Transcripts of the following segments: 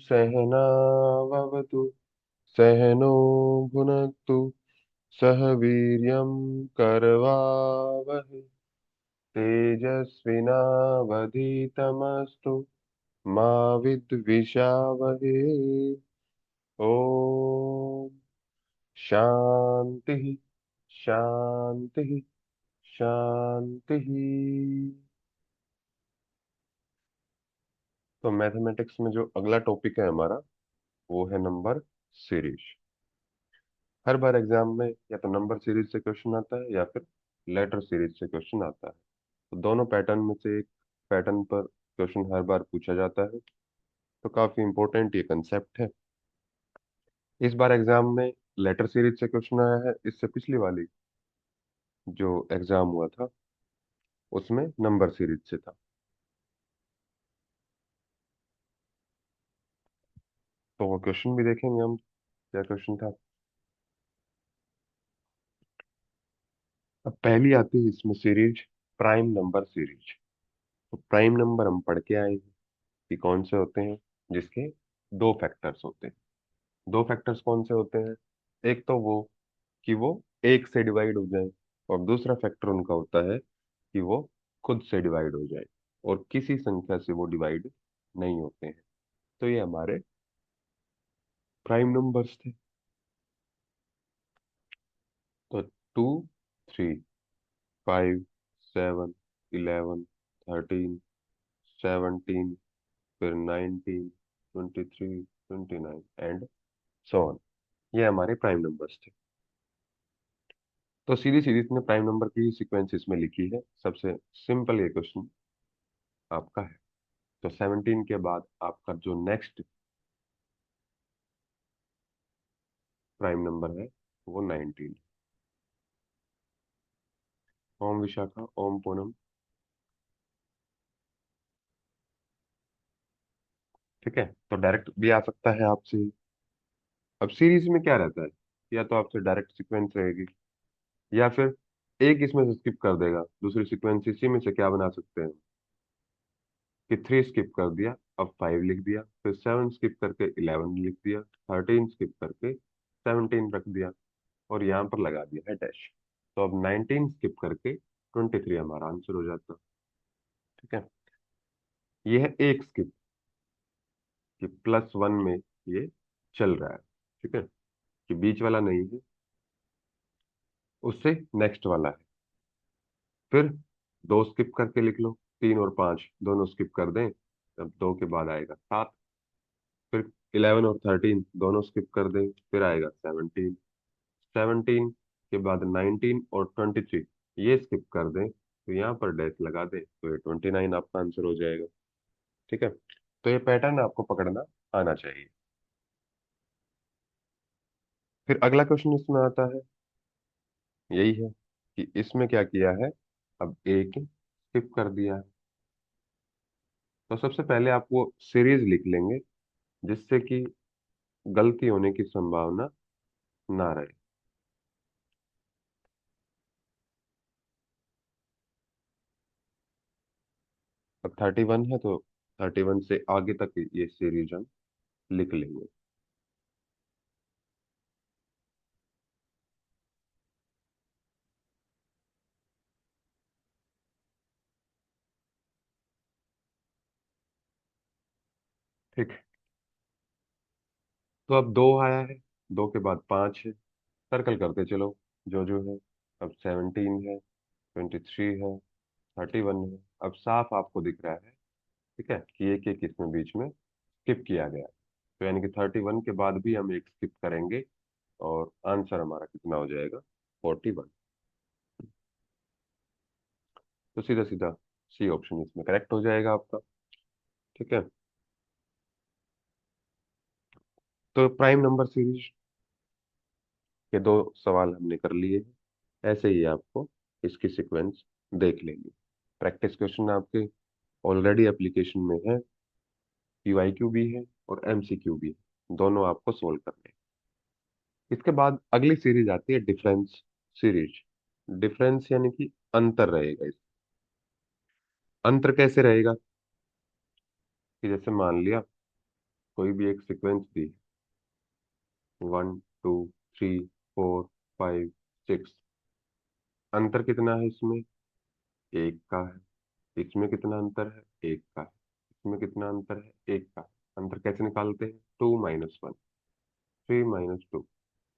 सहनाववतु सहनो भुनक्तु सह वीर्यं करवावहै तेजस्विनावधीतमस्तु मा विद्विषावहै। ओम शांति शांति शांति। तो मैथमेटिक्स में जो अगला टॉपिक है हमारा वो है नंबर सीरीज। हर बार एग्जाम में या तो नंबर सीरीज से क्वेश्चन आता है या फिर लेटर सीरीज से क्वेश्चन आता है। तो दोनों पैटर्न में से एक पैटर्न पर क्वेश्चन हर बार पूछा जाता है। तो काफी इंपॉर्टेंट ये कंसेप्ट है। इस बार एग्जाम में लेटर सीरीज से क्वेश्चन आया है। इससे पिछली वाली जो एग्जाम हुआ था उसमें नंबर सीरीज से था। तो वो क्वेश्चन भी देखेंगे हम, क्या क्वेश्चन था। अब पहली आती है इसमें सीरीज, प्राइम नंबर सीरीज। तो प्राइम नंबर हम पढ़ के आए हैं कि कौन से होते हैं जिसके दो फैक्टर्स होते हैं। दो फैक्टर्स कौन से होते हैं? एक तो वो कि वो एक से डिवाइड हो जाए, और दूसरा फैक्टर उनका होता है कि वो खुद से डिवाइड हो जाए और किसी संख्या से वो डिवाइड नहीं होते हैं। तो ये हमारे प्राइम नंबर्स थे। तो 2, 3, 5, 7, 11, 13, 17, फिर 19, 23, 29 एंड सो ऑन। ये हमारे प्राइम नंबर्स थे। तो सीधी सीधी इसने प्राइम नंबर की सीक्वेंस इसमें लिखी है। सबसे सिंपल ये क्वेश्चन आपका है। तो 17 के बाद आपका जो नेक्स्ट प्राइम नंबर है वो 19। ओम विशाखा, ओम पूनम। ठीक है, तो डायरेक्ट भी आ सकता है आपसे। अब सीरीज में क्या रहता है, या तो आपसे डायरेक्ट सीक्वेंस रहेगी या फिर एक इसमें से स्किप कर देगा, दूसरी सीक्वेंस इसी में से क्या बना सकते हैं कि 3 स्किप कर दिया, अब 5 लिख दिया, फिर 7 स्किप करके 11 लिख दिया, 13 स्किप करके 17 रख दिया, और यहाँ पर लगा दिया है डैश। तो अब 19 स्किप करके 23 हमारा आंसर हो जाता। ठीक है, ये है एक स्किप कि +1 में ये चल रहा है। ठीक है, कि बीच वाला नहीं है, उससे नेक्स्ट वाला है। फिर दो स्किप करके लिख लो, 3 और 5 दोनों स्किप कर दें, तब 2 के बाद आएगा 7। फिर 11 और 13 दोनों स्किप कर दें, फिर आएगा 17। 17 के बाद 19 और 23 ये स्किप कर दें, तो यहाँ पर डैश लगा दें, तो ये 29 आपका आंसर हो जाएगा। ठीक है, तो ये पैटर्न आपको पकड़ना आना चाहिए। फिर अगला क्वेश्चन इसमें आता है, यही है कि इसमें क्या किया है। अब एक स्किप कर दिया है। तो सबसे पहले आप वो सीरीज लिख लेंगे जिससे कि गलती होने की संभावना ना रहे। अब 31 है तो 31 से आगे तक ये सीरीज हम लिख लेंगे। ठीक, तो अब 2 आया है, 2 के बाद 5 है, सर्कल करते चलो जो जो है। अब 17 है, 23 है, 31 है। अब साफ आपको दिख रहा है, ठीक है, कि एक एक इसमें बीच में स्किप किया गया है। तो यानी कि 31 के बाद भी हम एक स्किप करेंगे, और आंसर हमारा कितना हो जाएगा, 41। तो सीधा सीधा सी ऑप्शन इसमें करेक्ट हो जाएगा आपका। ठीक है, तो प्राइम नंबर सीरीज के दो सवाल हमने कर लिए हैं। ऐसे ही आपको इसकी सीक्वेंस देख लेंगे। प्रैक्टिस क्वेश्चन आपके ऑलरेडी एप्लीकेशन में है, पीवाईक्यू भी है और एमसीक्यू भी है, दोनों आपको सोल्व करने हैं। इसके बाद अगली सीरीज आती है डिफरेंस सीरीज। डिफरेंस यानी कि अंतर रहेगा इस। अंतर कैसे रहेगा कि जैसे मान लिया कोई भी एक सीक्वेंस दी, 1 2 3 4 5 6, अंतर कितना है इसमें? एक का है। इसमें कितना अंतर है? एक का है। इसमें कितना अंतर है? एक का। अंतर कैसे निकालते हैं? 2 - 1, 3 - 2,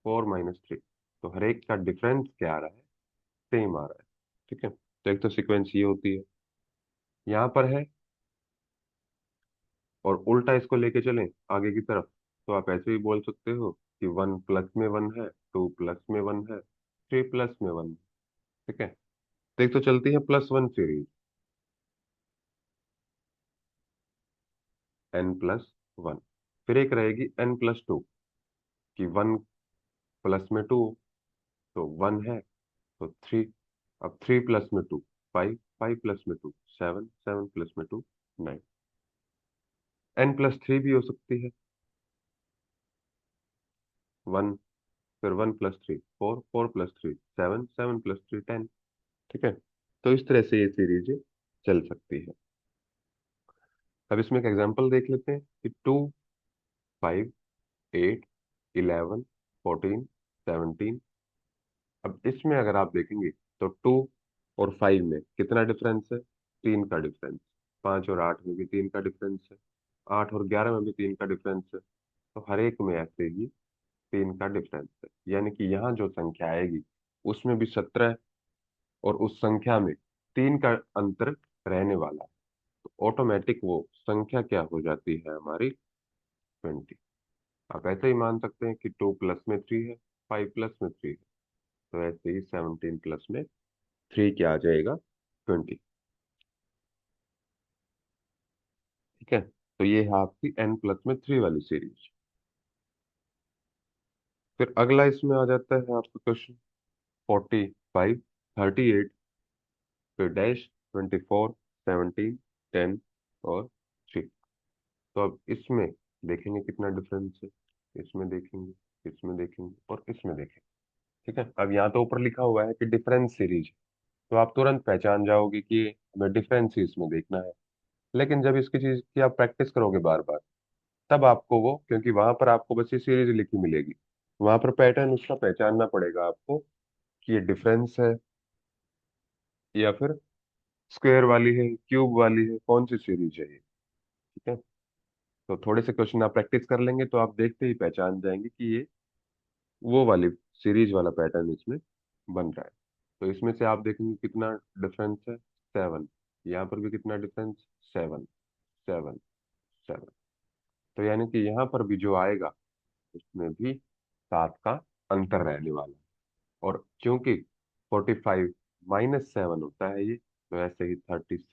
4 - 3। तो हर एक का डिफरेंस क्या आ रहा है? सेम आ रहा है। ठीक है, तो एक तो सीक्वेंस ये होती है, यहाँ पर है, और उल्टा इसको लेके चलें आगे की तरफ, तो आप ऐसे भी बोल सकते हो कि 1 + में 1 है, 2 + में 1 है, 3 + में 1 है। ठीक है, तो एक तो चलती है +1 सीरीज, n+1। फिर एक रहेगी n+2, कि 1 + में 2, तो 1 है, तो 3। अब 3 + में 2, 5, 5 + में 2, 7, 7 + में 2, 9। n+3 भी हो सकती है, 1, फिर 1 + 3 4, 4 + 3 7, 7 + 3 10। ठीक है, तो इस तरह से ये सीरीज चल सकती है। अब इसमें एक एग्जांपल देख लेते हैं कि 2, 5, 8, 11, 14, 17। अब इसमें अगर आप देखेंगे तो 2 और 5 में कितना डिफरेंस है? 3 का डिफरेंस। 5 और 8 में भी 3 का डिफरेंस है। 8 और 11 में भी 3 का डिफरेंस है। तो हर एक में ऐसे ही 3 का डिफरेंस है, यानी कि यहाँ जो संख्या आएगी उसमें भी 17, और उस संख्या में 3 का अंतर रहने वाला है। तो ऑटोमेटिक वो संख्या क्या हो जाती है हमारी? 20। आप ऐसे ही मान सकते हैं कि 2 + में 3 है, 5 + में 3 है, तो ऐसे ही 17 + में 3 क्या आ जाएगा? 20। ठीक है, तो ये है आपकी n+में 3 वाली सीरीज। फिर अगला इसमें आ जाता है आपका क्वेश्चन 45, 38, फिर डैश, 24, 17, 10 और 3। तो अब इसमें देखेंगे कितना डिफरेंस है, इसमें देखेंगे, इसमें देखेंगे और इसमें देखेंगे। ठीक है, अब यहाँ तो ऊपर लिखा हुआ है कि डिफरेंस सीरीज, तो आप तुरंत पहचान जाओगे कि हमें डिफरेंस ही इसमें देखना है। लेकिन जब इसकी चीज की आप प्रैक्टिस करोगे बार बार, तब आपको वो, क्योंकि वहां पर आपको बस ये सीरीज लिखी मिलेगी, वहां पर पैटर्न उसका पहचानना पड़ेगा आपको कि ये डिफरेंस है या फिर स्क्वायर वाली है, क्यूब वाली है, कौन सी सीरीज है ये। ठीक है, तो थोड़े से क्वेश्चन आप प्रैक्टिस कर लेंगे तो आप देखते ही पहचान जाएंगे कि ये वो वाली सीरीज वाला पैटर्न इसमें बन रहा है। तो इसमें से आप देखेंगे कितना डिफरेंस है? 7। यहाँ पर भी कितना डिफरेंस? 7, 7, 7। तो यानी कि यहाँ पर भी जो आएगा उसमें भी 7 का अंतर रहने वाला है। और क्योंकि 45 - 7 होता है ये, तो ऐसे ही 38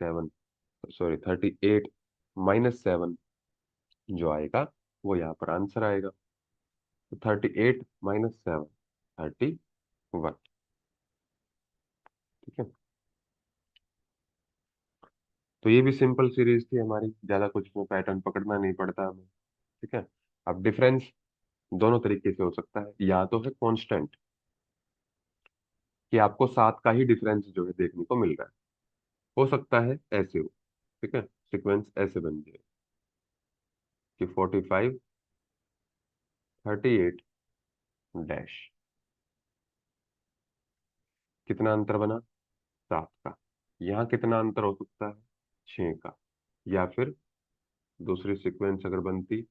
- 7 जो आएगा वो यहाँ पर आंसर आएगा। तो 38 - 7, 31। ठीक है, तो ये भी सिंपल सीरीज थी हमारी, ज्यादा कुछ में पैटर्न पकड़ना नहीं पड़ता हमें। ठीक है, अब डिफरेंस दोनों तरीके से हो सकता है, या तो है कांस्टेंट, कि आपको 7 का ही डिफरेंस जो है देखने को मिल रहा है। हो सकता है ऐसे हो, ठीक है, सीक्वेंस ऐसे बन जाए कि 45, 38 डैश, कितना अंतर बना? 7 का। यहाँ कितना अंतर हो सकता है? 6 का। या फिर दूसरी सीक्वेंस अगर बनती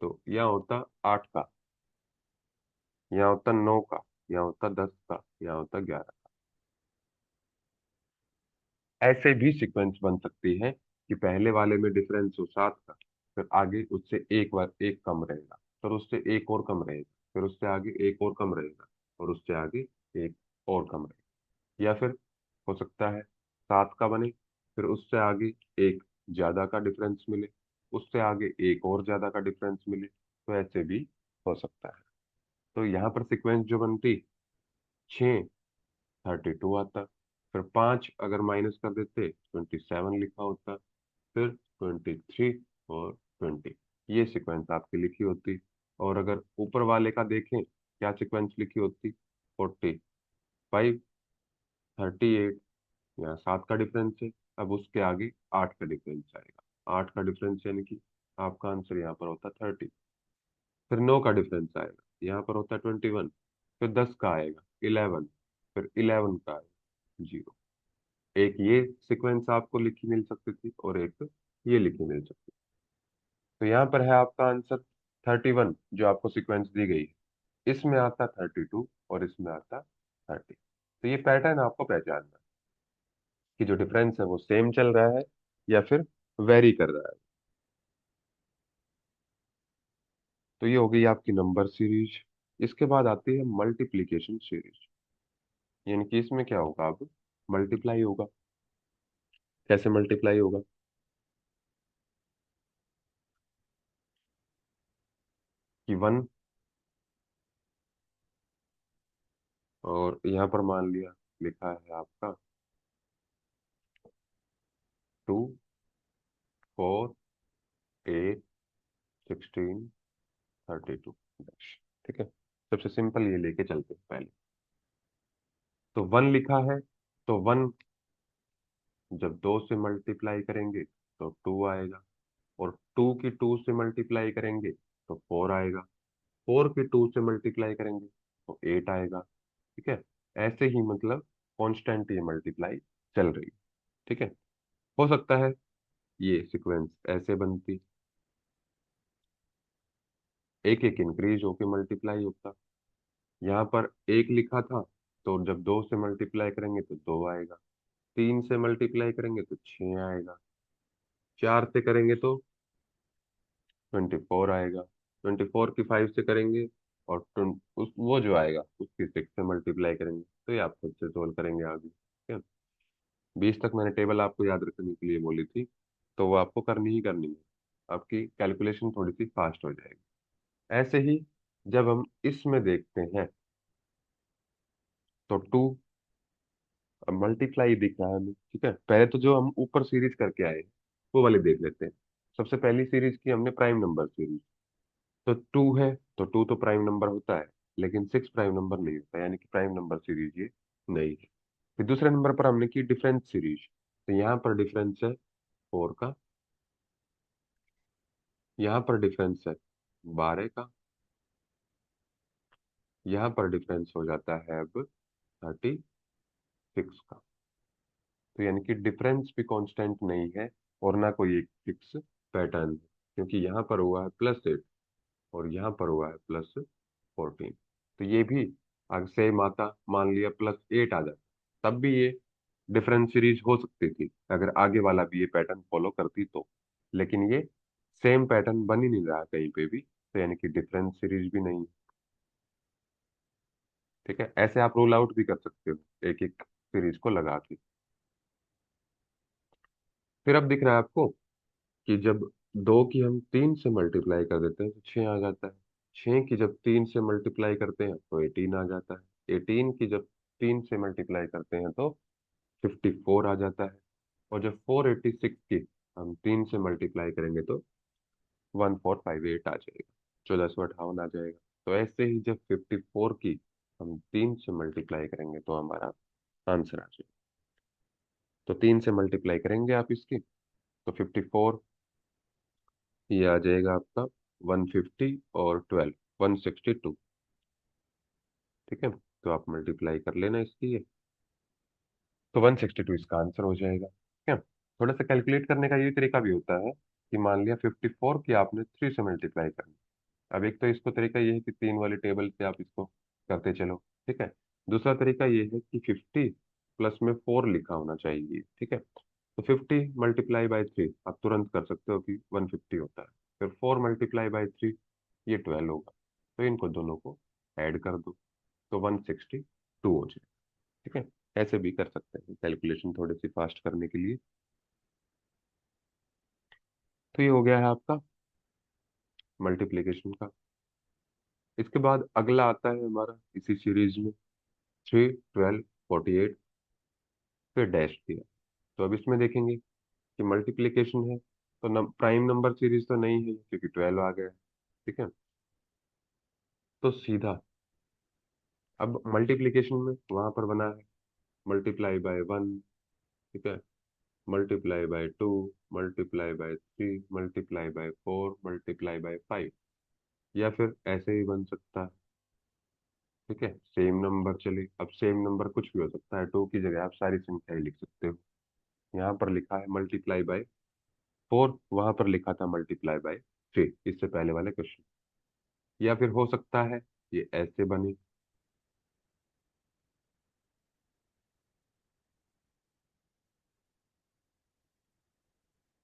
तो यहाँ होता 8 का, यहाँ होता 9 का, यहाँ होता 10 का, यहाँ होता 11। ऐसे भी सीक्वेंस बन सकती है कि पहले वाले में डिफरेंस हो 7 का, फिर आगे उससे एक बार एक कम रहेगा, फिर उससे एक और कम रहेगा, फिर उससे आगे एक और कम रहेगा, और उससे आगे एक और कम रहेगा। या फिर हो सकता है 7 का बने, फिर उससे आगे एक ज्यादा का डिफरेंस मिले, उससे आगे एक और ज्यादा का डिफरेंस मिले, तो ऐसे भी हो सकता है। तो यहाँ पर सीक्वेंस जो बनती, 6, 32 आता, फिर 5 अगर माइनस कर देते 27 लिखा होता, फिर 23 और 20, ये सीक्वेंस आपकी लिखी होती। और अगर ऊपर वाले का देखें क्या सीक्वेंस लिखी होती, 45, 38, यहाँ 7 का डिफरेंस है, अब उसके आगे 8 का डिफरेंस आएगा। 8 का डिफरेंस यानी कि आपका आंसर यहाँ पर होता 30। फिर 9 का डिफरेंस आएगा, यहाँ पर होता 21। फिर 10 का आएगा 11। फिर 11 का आएगा 0। एक ये सीक्वेंस आपको लिखी मिल सकती थी और एक ये लिखी मिल सकती थी। तो यहाँ पर है आपका आंसर 31 जो आपको सीक्वेंस दी गई है। इसमें आता 32 और इसमें आता 30। तो ये पैटर्न आपको पहचानना है कि जो डिफरेंस है वो सेम चल रहा है या फिर वेरी कर रहा है। तो ये हो गई आपकी नंबर सीरीज। इसके बाद आती है मल्टीप्लीकेशन सीरीज। यानी कि इसमें क्या होगा, अब मल्टीप्लाई होगा। कैसे मल्टीप्लाई होगा? कि 1, और यहाँ पर मान लिया लिखा है आपका 2, 4, 8, 16, 32 डैश। ठीक है, सबसे सिंपल ये लेके चलते हैं पहले। तो 1 लिखा है, तो 1 जब 2 से मल्टीप्लाई करेंगे तो 2 आएगा। और 2 की 2 से मल्टीप्लाई करेंगे तो 4 आएगा। 4 की 2 से मल्टीप्लाई करेंगे तो 8 आएगा। ठीक है, ऐसे ही मतलब कांस्टेंट ये मल्टीप्लाई चल रही है। ठीक है, हो सकता है ये सीक्वेंस ऐसे बनती, एक एक इंक्रीज होके मल्टीप्लाई होता। यहाँ पर एक लिखा था, तो जब 2 से मल्टीप्लाई करेंगे तो 2 आएगा। 3 से मल्टीप्लाई करेंगे तो 6 आएगा। 4 से करेंगे तो 24 आएगा। 24 की 5 से करेंगे और वो जो आएगा उसकी 6 से मल्टीप्लाई करेंगे। तो ये आप खुद से सोल्व करेंगे आगे। ठीक है, 20 तक मैंने टेबल आपको याद रखने के लिए बोली थी, तो वो आपको करनी ही करनी है। आपकी कैलकुलेशन थोड़ी सी फास्ट हो जाएगी। ऐसे ही जब हम इसमें देखते हैं तो 2 मल्टीप्लाई दिख रहा है हमें। ठीक है, पहले तो जो हम ऊपर सीरीज करके आए वो वाले देख लेते हैं। सबसे पहली सीरीज की हमने प्राइम नंबर सीरीज। तो 2 है, तो 2 तो प्राइम नंबर होता है, लेकिन 6 प्राइम नंबर नहीं होता, यानी कि प्राइम नंबर सीरीज ये नहीं है। फिर दूसरे नंबर पर हमने की डिफरेंस सीरीज। तो यहाँ पर डिफरेंस है 4 का, यहाँ पर डिफरेंस है 12 का, यहाँ पर डिफरेंस हो जाता है अब 36 का। तो यानी कि डिफरेंस भी कांस्टेंट नहीं है और ना कोई एक फिक्स पैटर्न है, क्योंकि यहाँ पर हुआ है +8 और यहाँ पर हुआ है +14। तो ये भी अगर सेम आता, मान लिया +8 आ जाता, तब भी ये डिफरेंस सीरीज हो सकती थी अगर आगे वाला भी ये पैटर्न फॉलो करती तो। लेकिन ये सेम पैटर्न बन ही नहीं रहा कहीं पे भी, तो यानी कि डिफरेंस सीरीज भी नहीं है। ठीक है, ऐसे आप रूल आउट भी कर सकते हो एक एक सीरीज को लगा के। फिर अब दिख रहा है आपको कि जब 2 की हम 3 से मल्टीप्लाई कर देते हैं तो 6 आ जाता है। 6 की जब 3 से मल्टीप्लाई करते हैं तो 18 आ जाता है। 18 की जब 3 से मल्टीप्लाई करते हैं तो 54 आ जाता है। और जब 486 की हम 3 से मल्टीप्लाई करेंगे तो 1458 आ जाएगा। 1458 आ जाएगा। तो ऐसे ही जब 54 की हम 3 से मल्टीप्लाई करेंगे तो हमारा आंसर आ जाएगा। तो 3 से मल्टीप्लाई करेंगे आप इसकी, तो 54, ये आ जाएगा आपका 150 और 12, 162। ठीक है, तो आप मल्टीप्लाई कर लेना इसकी ये, तो 162 इसका आंसर हो जाएगा। ठीक है, थोड़ा सा कैलकुलेट करने का ये तरीका भी होता है कि मान लिया 54 की आपने 3 से मल्टीप्लाई करना। अब एक तो इसको तरीका ये है कि 3 वाले टेबल से आप इसको करते चलो। ठीक है, दूसरा तरीका ये है कि 50 प्लस में 4 लिखा होना चाहिए। ठीक है, तो 50 मल्टीप्लाई बाई 3 आप तुरंत कर सकते हो कि 150 होता है। फिर 4 मल्टीप्लाई बाई 3 ये 12 होगा। तो इनको दोनों को ऐड कर दो तो 162 हो जाए। ठीक है, ऐसे भी कर सकते हैं कैलकुलेशन थोड़ी सी फास्ट करने के लिए। तो ये हो गया है आपका मल्टीप्लीकेशन का। इसके बाद अगला आता है हमारा इसी सीरीज में 3, 12, 48, फिर डैश दिया। तो अब इसमें देखेंगे कि मल्टीप्लीकेशन है तो प्राइम नंबर सीरीज तो नहीं है क्योंकि 12 आ गया है। ठीक है, तो सीधा अब मल्टीप्लीकेशन में वहां पर बना है मल्टीप्लाई बाय 1। ठीक है, multiply by 2, multiply by 3, multiply by 4, multiply by 5। या फिर ऐसे ही बन सकता है। ठीक है, सेम नंबर चले, अब सेम नंबर कुछ भी हो सकता है, 2 की जगह आप सारी संख्याएं लिख सकते हो। यहाँ पर लिखा है मल्टीप्लाई बाय 4, वहां पर लिखा था मल्टीप्लाई बाय 3, इससे पहले वाले क्वेश्चन। या फिर हो सकता है ये ऐसे बने।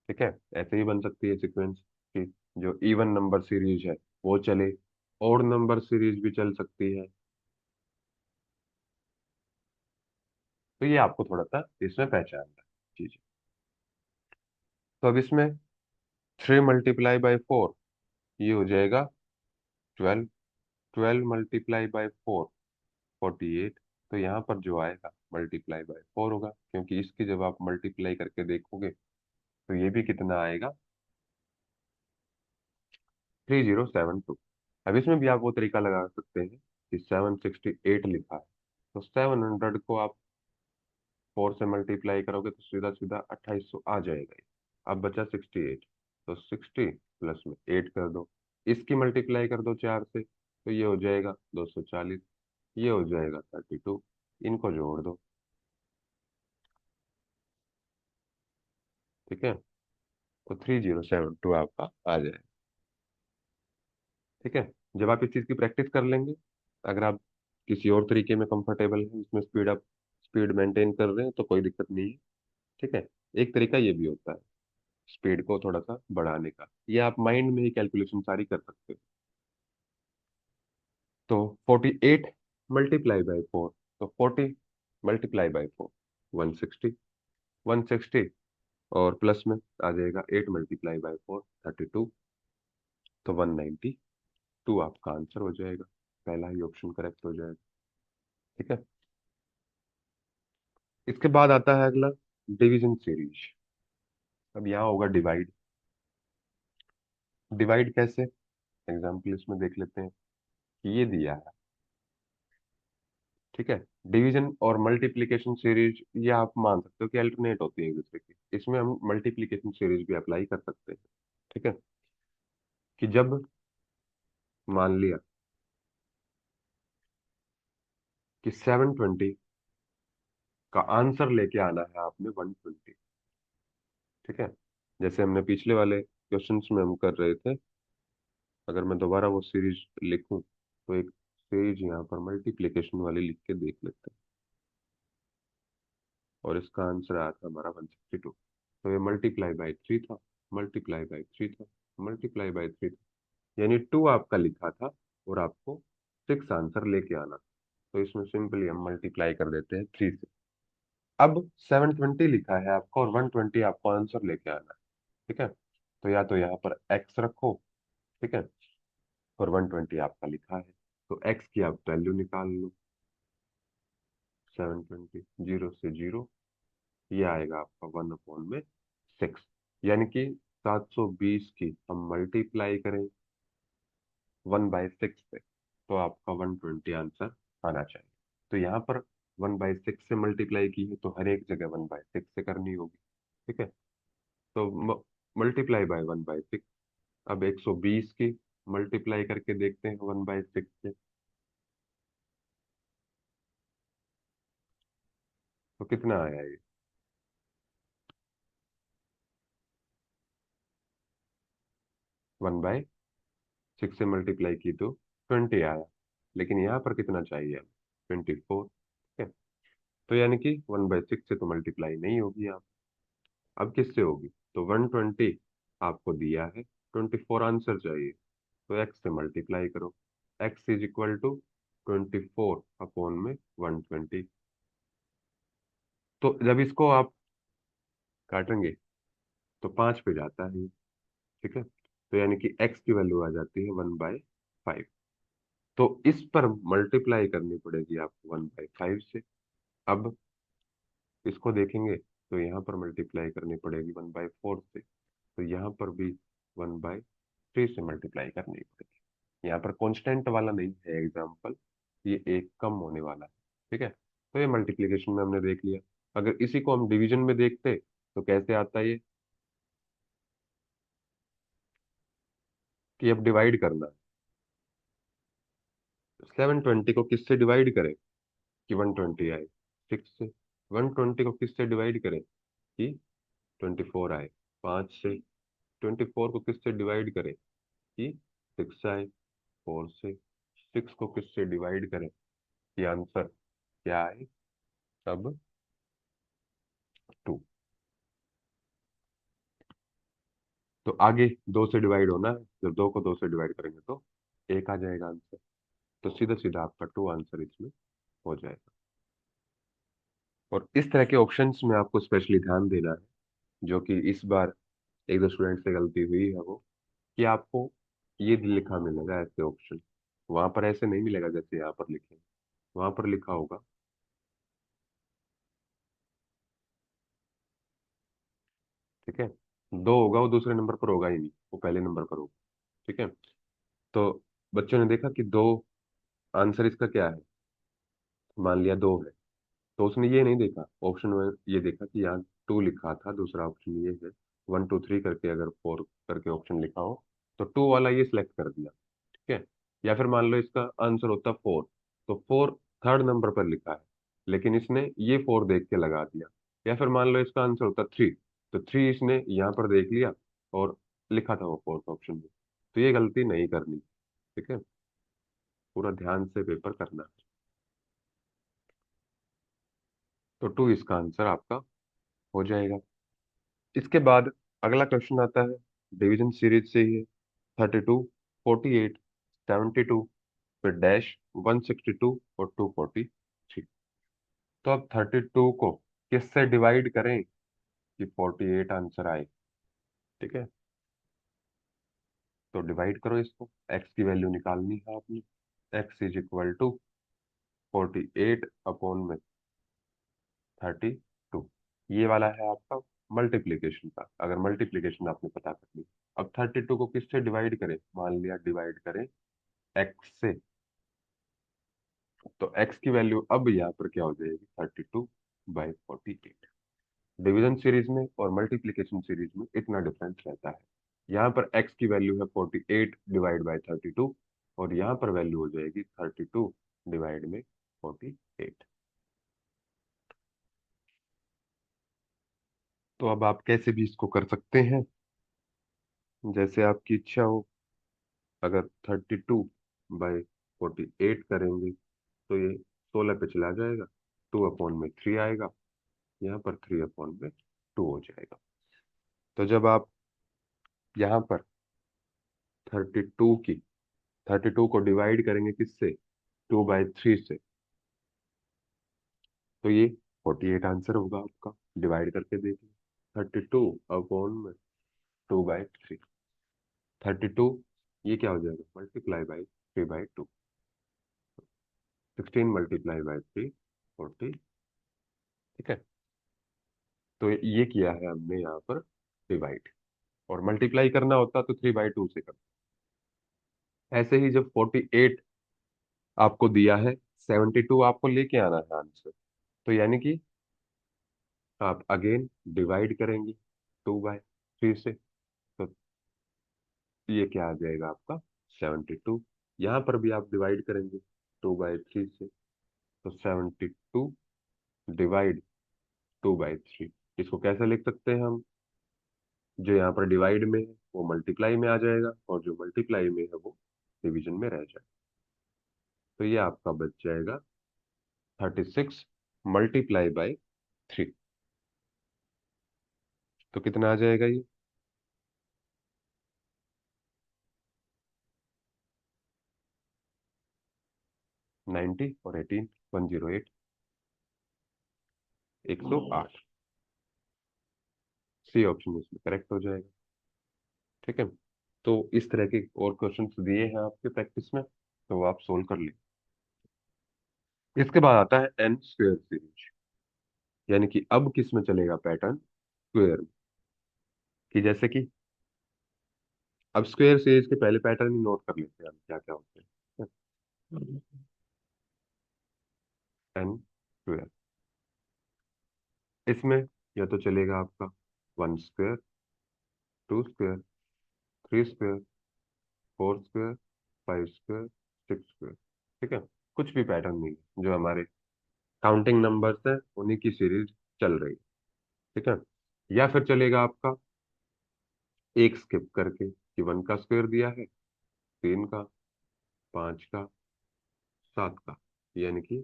ठीक है, ऐसे ही बन सकती है सीक्वेंस कि जो इवन नंबर सीरीज है वो चले, और नंबर सीरीज भी चल सकती है। तो ये आपको थोड़ा सा इसमें पहचानना है चीज। तो अब इसमें 3 मल्टीप्लाई बाय 4, ये हो जाएगा 12। 12 मल्टीप्लाई बाय 4, 48। तो यहाँ पर जो आएगा मल्टीप्लाई बाय 4 होगा, क्योंकि इसकी जब आप मल्टीप्लाई करके देखोगे तो ये भी कितना आएगा, 3072। अब इसमें भी आप वो तरीका लगा सकते हैं कि 768 लिखा है, तो 700 को आप 4 से मल्टीप्लाई करोगे तो सीधा सीधा 2800 आ जाएगा ये। अब बचा 68, तो 60 प्लस में 8 कर दो, इसकी मल्टीप्लाई कर दो 4 से, तो ये हो जाएगा 240, ये हो जाएगा 32, इनको जोड़ दो। ठीक है, तो 3072 आपका आ जाएगा। ठीक है, जब आप इस चीज़ की प्रैक्टिस कर लेंगे, अगर आप किसी और तरीके में कंफर्टेबल हैं, इसमें स्पीड मेंटेन कर रहे हैं तो कोई दिक्कत नहीं है। ठीक है, एक तरीका ये भी होता है स्पीड को थोड़ा सा बढ़ाने का, ये आप माइंड में ही कैलकुलेशन सारी कर सकते हो। तो 48 मल्टीप्लाई बाय 4, तो 40 मल्टीप्लाई बाय 4, 160। 160 और प्लस में आ जाएगा 8 मल्टीप्लाई बाय 4, 32। तो 192 आपका आंसर हो जाएगा, पहला ही ऑप्शन करेक्ट हो जाएगा। ठीक है, इसके बाद आता है अगला डिवीजन सीरीज। अब यहाँ होगा डिवाइड। डिवाइड कैसे, एग्जाम्पल इसमें देख लेते हैं कि ये दिया है। ठीक है, डिवीजन और मल्टीप्लिकेशन सीरीज ये आप मान सकते हो कि अल्टरनेट होती है एक दूसरे की, इसमें हम मल्टीप्लिकेशन सीरीज भी अप्लाई कर सकते हैं। ठीक है, कि जब मान लिया कि 720 का आंसर लेके आना है आपने 120। ठीक है, जैसे हमने पिछले वाले क्वेश्चंस में हम कर रहे थे, अगर मैं दोबारा वो सीरीज लिखूं तो एक सीरीज यहाँ पर मल्टीप्लिकेशन वाली लिख के देख लेते हैं, और इसका आंसर आया था हमारा 162। तो ये मल्टीप्लाई बाय 3 था, मल्टीप्लाई बाय 3 था, मल्टीप्लाई बाय 3 था, यानी 2 आपका लिखा था और आपको 6 आंसर लेके आना। तो इसमें सिंपली हम मल्टीप्लाई कर देते हैं 3 से। अब 720 लिखा है आपको और 120 आपको आंसर लेके आना है। ठीक है, तो या तो यहाँ पर x रखो। ठीक है, और 120 आपका लिखा है, तो x की आप वैल्यू निकाल लो। 720, जीरो से जीरो, ये आएगा आपका 1/6। यानी कि 720 की हम मल्टीप्लाई करें 1/6 से, तो आपका 120 आंसर आना चाहिए। तो यहाँ पर 1/6 से मल्टीप्लाई की है तो हर एक जगह 1/6 से करनी होगी। ठीक है, तो मल्टीप्लाई बाय 1/6। अब 120 की मल्टीप्लाई करके देखते हैं 1/6 से, तो कितना आया ये, 1/6 से मल्टीप्लाई की तो 20 आया, लेकिन यहाँ पर कितना चाहिए हमें, 24। ठीक है, तो यानी कि 1/6 से तो मल्टीप्लाई नहीं होगी यहाँ। अब किससे होगी, तो 120 आपको दिया है, 24 आंसर चाहिए, तो x से मल्टीप्लाई करो। x is equal to 24/120। तो जब इसको आप काटेंगे तो 5 पे जाता है ये। ठीक है, तो यानी कि x की वैल्यू आ जाती है 1/5। तो इस पर मल्टीप्लाई करनी पड़ेगी आपको 1/5 से। अब इसको देखेंगे तो यहाँ पर मल्टीप्लाई करनी पड़ेगी 1/4 से, तो यहाँ पर भी 1/3 से मल्टीप्लाई करनी पड़ेगी। यहाँ पर कांस्टेंट वाला नहीं है एग्जाम्पल, ये एक कम होने वाला है। ठीक है, तो ये मल्टीप्लिकेशन में हमने देख लिया। अगर इसी को हम डिवीजन में देखते तो कैसे आता है ये, कि अब डिवाइड करना है। 720 को किससे डिवाइड करें कि 120 आए, 6 से। 120 को किससे डिवाइड करें कि 24 आए, 5 से। 24 को किससे डिवाइड करें कि 6 आए, 4 से। 6 को किससे डिवाइड करें कि आंसर क्या आए, अब 2। तो आगे 2 से डिवाइड होना है, जब 2 को 2 से डिवाइड करेंगे तो 1 आ जाएगा आंसर। तो सीधा सीधा आपका 2 आंसर इसमें हो जाएगा। और इस तरह के ऑप्शंस में आपको स्पेशली ध्यान देना है, जो कि इस बार एक दो स्टूडेंट से गलती हुई है वो, कि आपको ये लिखा मिलेगा ऐसे ऑप्शन, वहां पर ऐसे नहीं मिलेगा जैसे यहाँ पर लिखे। वहां पर लिखा होगा, ठीक है, 2 होगा, वो दूसरे नंबर पर होगा ही नहीं, वो पहले नंबर पर होगा। ठीक है। तो बच्चों ने देखा कि 2 आंसर इसका क्या है, मान लिया 2 है। तो उसने ये नहीं देखा ऑप्शन में, ये देखा कि यहाँ 2 लिखा था, दूसरा ऑप्शन ये है, 1 2 3 करके अगर 4 करके ऑप्शन लिखा हो तो 2 वाला ये सिलेक्ट कर दिया। ठीक है। या फिर मान लो इसका आंसर होता 4, तो 4 थर्ड नंबर पर लिखा है, लेकिन इसने ये 4 देख के लगा दिया। या फिर मान लो इसका आंसर होता 3, तो 3 इसने यहाँ पर देख लिया और लिखा था वो फोर्थ ऑप्शन में। तो ये गलती नहीं करनी। ठीक है। पूरा ध्यान से पेपर करना। तो 2 इसका आंसर आपका हो जाएगा। इसके बाद अगला क्वेश्चन आता है, डिवीजन सीरीज से ही है। 32, 48, 72, फिर डैश, 162 और 243। तो अब 32 को किससे डिवाइड करें कि 48 आंसर आए। ठीक है। तो डिवाइड करो इसको, एक्स की वैल्यू निकालनी है आपने। X is equal to 48 upon में 32। ये वाला है आपका मल्टीप्लीकेशन का, अगर मल्टीप्लीकेशन आपने पता कर ली। अब 32 को किससे डिवाइड करें, मान लिया डिवाइड करें एक्स से। तो एक्स की वैल्यू अब यहाँ पर क्या हो जाएगी, 32/48। डिवीजन सीरीज में और मल्टीप्लिकेशन सीरीज में इतना डिफरेंस रहता है। यहाँ पर x की वैल्यू है 48 डिवाइड बाई 32, और यहाँ पर वैल्यू हो जाएगी 32 डिवाइड में 48। तो अब आप कैसे भी इसको कर सकते हैं, जैसे आपकी इच्छा हो। अगर 32/48 करेंगे तो ये 16 पे चला जाएगा, 2/3 आएगा, यहाँ पर 3/2 हो जाएगा। तो जब आप यहाँ पर 32 को डिवाइड करेंगे किससे, 2/3 से, तो ये 48 आंसर होगा आपका। डिवाइड करके देखिए, 32/2/3। 32 ये क्या हो जाएगा, मल्टीप्लाई बाई 3/2। 16 × 3 40। ठीक है। तो ये किया है हमने यहाँ पर डिवाइड, और मल्टीप्लाई करना होता तो 3/2 से कर। ऐसे ही जब 48 आपको दिया है, 72 आपको लेके आना है आंसर। तो यानी कि आप अगेन डिवाइड करेंगे 2/3 से। तो ये क्या आ जाएगा आपका, 72। यहाँ पर भी आप डिवाइड करेंगे 2/3 से, तो 72 डिवाइड 2/3। इसको कैसे लिख सकते हैं हम, जो यहाँ पर डिवाइड में है वो मल्टीप्लाई में आ जाएगा, और जो मल्टीप्लाई में है वो डिवीजन में रह जाएगा। तो ये आपका बच जाएगा 36 × 3। तो कितना आ जाएगा ये, 90 और 18, 108, 108। सी ऑप्शन इसमें करेक्ट हो जाएगा। ठीक है। तो इस तरह के और क्वेश्चंस दिए हैं आपके प्रैक्टिस में, तो वो आप सोल्व कर लीजिए। इसके बाद आता है एन स्क्वेयर सीरीज, यानी कि अब किस में चलेगा पैटर्न, स्क्वेयर में। कि जैसे कि अब स्क्वेयर सीरीज के पहले पैटर्न ही नोट कर लेते हैं हम, क्या क्या होते हैं। एन स्क्वेयर, इसमें या तो चलेगा आपका one square, two square, three square, four square, five square, six square. ठीक है, कुछ भी पैटर्न नहीं है, जो हमारे काउंटिंग नंबर्स है उन्हीं की सीरीज चल रही है। ठीक है, या फिर चलेगा आपका एक स्किप करके कि वन का स्क्वायर दिया है, तीन का, पांच का, सात का, यानी कि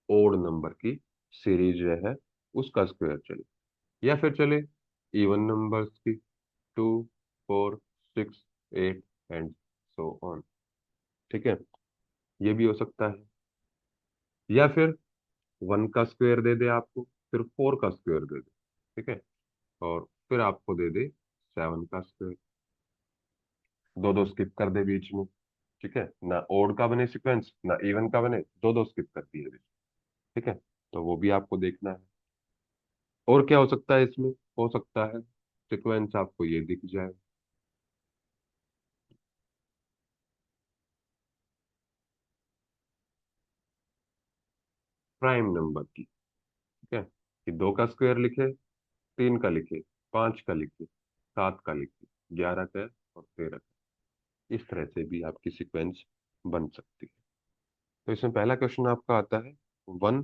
ओड नंबर की सीरीज जो है उसका स्क्वायर चले। या फिर चले इवन नंबर्स की, two, four, six, eight and so on. ठीक है, ये भी हो सकता है। या फिर वन का स्क्वायर दे दे आपको, फिर फोर का स्क्वायर दे दे। ठीक है, और फिर आपको दे दे सेवन का स्क्वायर, दो दो स्किप कर दे बीच में। ठीक है, ना ओड का बने सीक्वेंस, ना इवन का बने, दो दो स्किप कर दिए बीच। ठीक है, तो वो भी आपको देखना है। और क्या हो सकता है इसमें? हो सकता है सीक्वेंस आपको ये दिख जाए, प्राइम नंबर की। ठीक है, कि दो का स्क्वायर लिखे, तीन का लिखे, पांच का लिखे, सात का लिखे, ग्यारह का और तेरह का। इस तरह से भी आपकी सीक्वेंस बन सकती है। तो इसमें पहला क्वेश्चन आपका आता है, वन,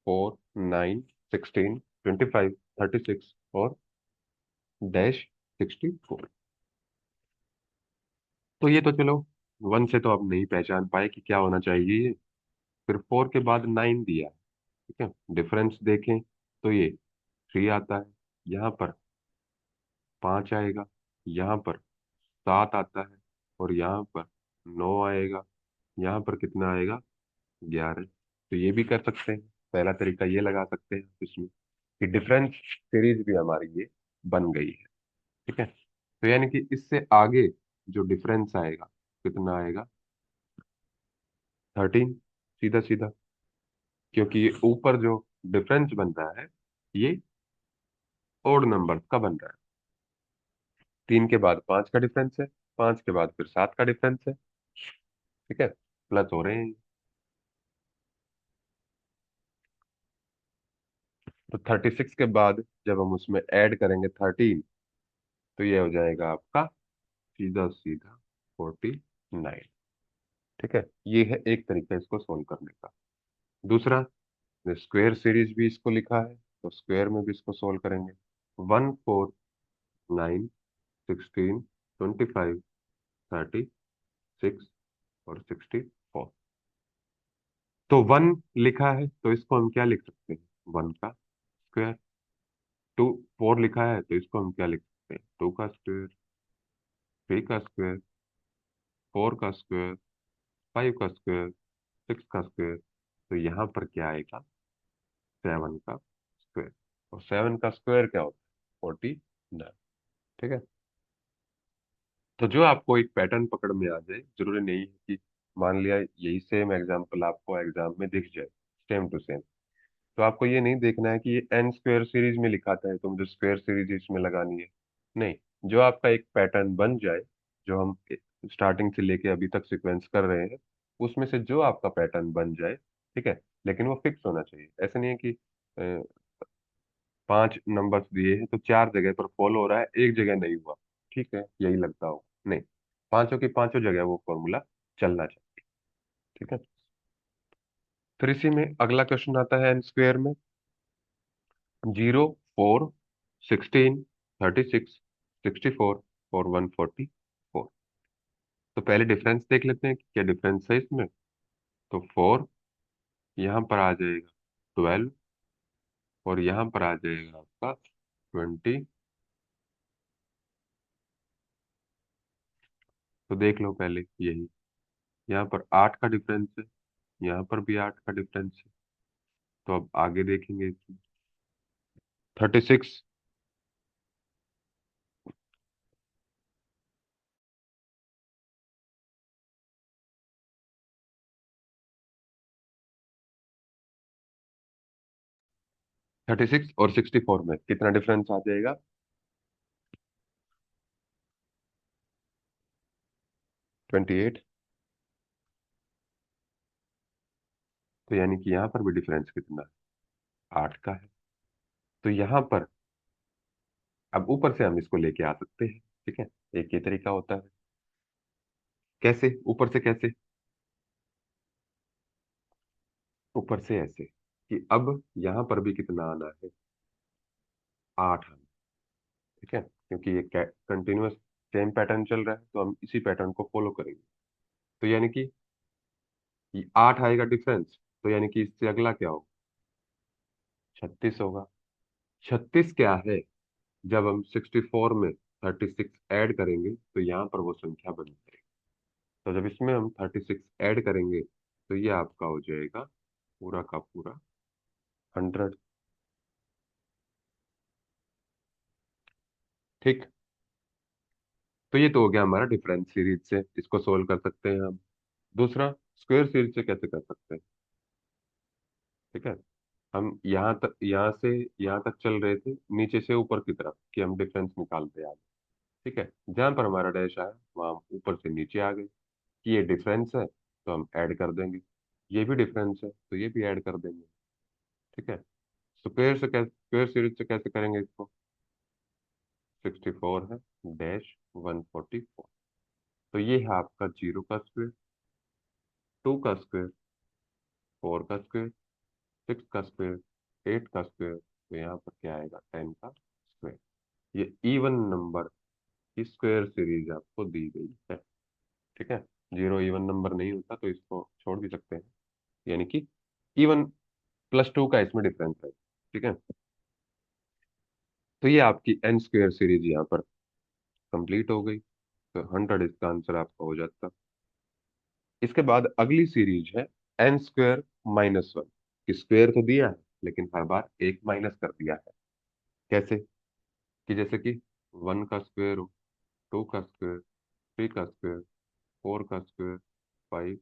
फोर, नाइन, सिक्सटीन, 25, 36 और डैश 64। तो ये तो चलो, वन से तो आप नहीं पहचान पाए कि क्या होना चाहिए ये। फिर फोर के बाद नाइन दिया है। ठीक है, डिफरेंस देखें तो ये थ्री आता है, यहाँ पर पांच आएगा, यहाँ पर सात आता है, और यहाँ पर नौ आएगा, यहाँ पर कितना आएगा, ग्यारह। तो ये भी कर सकते हैं, पहला तरीका ये लगा सकते हैं इसमें कि डिफरेंस सीरीज भी हमारी ये बन गई है। ठीक है, तो यानी कि इससे आगे जो डिफरेंस आएगा कितना आएगा, 13, सीधा सीधा। क्योंकि ये ऊपर जो डिफरेंस बन रहा है ये ओड नंबर का बन रहा है। तीन के बाद पांच का डिफरेंस है, पांच के बाद फिर सात का डिफरेंस है। ठीक है, प्लस हो रहे हैं। तो 36 के बाद जब हम उसमें ऐड करेंगे 13, तो ये हो जाएगा आपका सीधा सीधा 49। ठीक है, ये है एक तरीका इसको सोल्व करने का। दूसरा, स्क्वायर सीरीज भी इसको लिखा है, तो स्क्वायर में भी इसको सोल्व करेंगे। वन, फोर, नाइन, 16, 25, 36 और 64। तो वन लिखा है तो इसको हम क्या लिख सकते हैं, वन का स्क्वायर। टू, फोर लिखा है तो इसको हम क्या लिख सकते हैं, टू का स्क्वायर। थ्री का स्क्वायर, फोर का स्क्वायर, फाइव का स्क्वायर, सिक्स का स्क्वायर। तो यहाँ पर क्या आएगा, सेवन का स्क्वायर। और सेवन का स्क्वायर क्या होता है, 49। ठीक है, तो जो आपको एक पैटर्न पकड़ में आ जाए, जरूरी नहीं है कि मान लिया यही सेम एग्जांपल आपको एग्जाम में दिख जाए सेम टू सेम, तो आपको ये नहीं देखना है कि ये एन स्क्वायर सीरीज में लिखा था तो मुझे स्क्वायर सीरीज इसमें लगानी है। नहीं, जो आपका एक पैटर्न बन जाए, जो हम स्टार्टिंग से लेके अभी तक सीक्वेंस कर रहे हैं, उसमें से जो आपका पैटर्न बन जाए, ठीक है, लेकिन वो फिक्स होना चाहिए। ऐसा नहीं है कि पांच नंबर्स दिए हैं तो चार जगह पर फॉलो हो रहा है, एक जगह नहीं हुआ, ठीक है, यही लगता हो, नहीं, पांचों की पांचों जगह वो फॉर्मूला चलना चाहिए। ठीक है, फिर इसी में अगला क्वेश्चन आता है एन स्क्वायर में, जीरो, फोर, 16, 36, 64 और 144। तो पहले डिफरेंस देख लेते हैं कि क्या डिफरेंस है इसमें। तो फोर यहाँ पर आ जाएगा 12, और यहाँ पर आ जाएगा आपका 20। तो देख लो पहले यही, यहाँ पर आठ का डिफरेंस है, यहाँ पर भी आठ का डिफरेंस है। तो अब आगे देखेंगे इसमें 36, 36 और 64 में कितना डिफरेंस आ जाएगा, 28। तो यानी कि यहाँ पर भी डिफरेंस कितना है, आठ का है। तो यहाँ पर अब ऊपर से हम इसको लेके आ सकते हैं, ठीक है। एक ये तरीका होता है। कैसे? ऊपर से कैसे? ऊपर से ऐसे कि अब यहाँ पर भी कितना आना है, 8 आना, ठीक है, क्योंकि ये कंटिन्यूअस सेम पैटर्न चल रहा है तो हम इसी पैटर्न को फॉलो करेंगे। तो यानी कि ये 8 आएगा डिफरेंस, तो यानी कि इससे अगला क्या होगा, 36 होगा। 36 क्या है, जब हम 64 में 36 ऐड करेंगे तो यहाँ पर वो संख्या बन जाएगी। तो जब इसमें हम 36 ऐड करेंगे तो ये आपका हो जाएगा पूरा का पूरा 100। ठीक। तो ये तो हो गया हमारा डिफरेंस सीरीज से, इसको सोल्व कर सकते हैं हम। दूसरा, स्क्वायर सीरीज से कैसे कर सकते हैं, ठीक है। हम यहाँ से यहाँ तक चल रहे थे, नीचे से ऊपर की तरफ कि हम डिफरेंस निकालते आगे, ठीक है। जहां पर हमारा डैश आया वहां हम ऊपर से नीचे आ गए कि ये डिफरेंस है तो हम ऐड कर देंगे, ये भी डिफरेंस है तो ये भी ऐड कर देंगे, ठीक है। स्क्वायर सीरीज से कैसे करेंगे इसको, 64 है डैश 144, तो ये है आपका 0 का स्क्वायर, 2 का स्क्वायर, 4 का स्क्वायर, 6 का स्क्वायर, 8 का स्क्वायर, तो यहाँ पर क्या आएगा, 10 का स्क्वायर। ये इवन नंबर की स्क्वायर सीरीज आपको दी गई है, ठीक है। जीरो इवन नंबर नहीं होता तो इसको छोड़ भी सकते हैं, यानी कि इवन +2 का इसमें डिफरेंस है, ठीक है। तो ये आपकी एन स्क्वायर सीरीज यहाँ पर कंप्लीट हो गई, तो 100 इसका आंसर आपका हो जाता। इसके बाद अगली सीरीज है n² - 1, कि स्क्वायर तो दिया है लेकिन हर बार एक माइनस कर दिया है। कैसे? कि जैसे कि 1 का स्क्वायर हो, 2 का स्क्वायर, 3 का स्क्वायर, 4 का स्क्वायर, 5,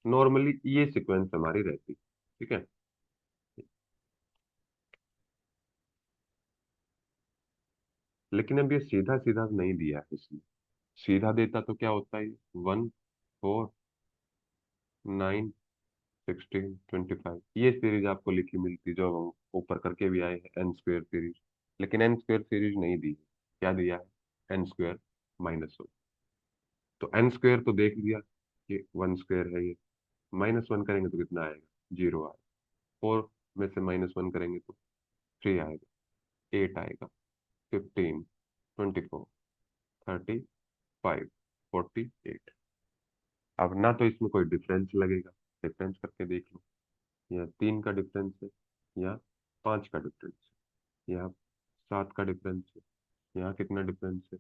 नॉर्मली ये सीक्वेंस हमारी रहती, ठीक है। लेकिन अब ये सीधा सीधा नहीं दिया है इसमें, सीधा देता तो क्या होता है, 1, 4, 9, 16, 25, ये सीरीज आपको लिखी मिलती जो हम ऊपर करके भी आए हैं n² सीरीज। लेकिन n² सीरीज नहीं दी है, क्या दिया है, n² - 1। तो n² तो देख लिया कि 1² है ये, -1 करेंगे तो कितना आएगा, 0 आएगा। 4 में से -1 करेंगे तो 3 आएगा, 8 आएगा, 15, 24, 35, 48। अब ना तो इसमें कोई डिफरेंस लगेगा, डिफरेंस करके देख लो, यहाँ 3 का डिफरेंस है, यहाँ 5 का डिफरेंस है, यहाँ 7 का डिफरेंस है, यहाँ कितना डिफरेंस है,